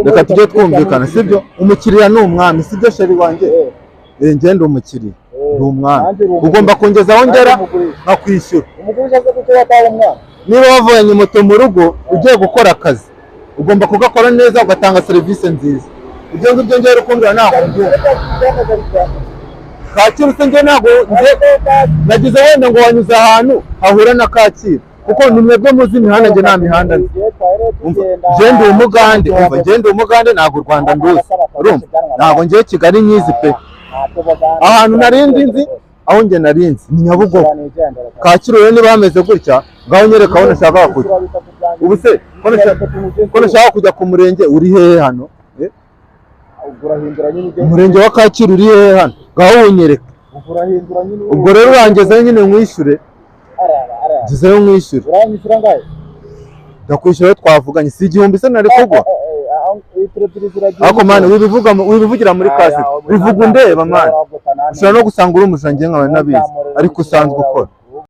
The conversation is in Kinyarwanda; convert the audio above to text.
reka tujye twumvikana sibyo umukiriya ni umwami sibyo sheri wanjye ngende umukiriya ni umwami ugomba kongezaho ngera nkakwishyura niba wavanye moto mu rugo ugiye gukora akazi ugomba kugakora neza ugatanga serivisi nziza ibyo ngibyo ngero kumbwira ntabwo Kacyiru se njye ntabwo nagize wenda ngo wanyuze ahantu hahura na Kacyiru kuko ni mwebwe muzi imihanda njye nta mihanda nzi ngende umugande ngende umugande ntabwo u Rwanda nduzi urumva ntabwo ngiye Kigali nyizi pe ahantu narindi nzi aho njye narinzi ni Nyabugogo Kacyiru rero niba hameze gutya ngaho nyereka aho nashaka kujya ubu se ko nashaka kujya ku murenge uri hehe hano umurenge wa Kacyiru uri hehe hano ngaho unyereka ubwo rero urangezeho nyine mwishyure ngezeho mwishyure ndakwishyura twavuganye si igihumbi se nari kugwa ariko mani wibivugira muri kasi bivuga undeba mani ushobora no gusanga uri umujangiye nkaba nabizi ariko usanzwe ukora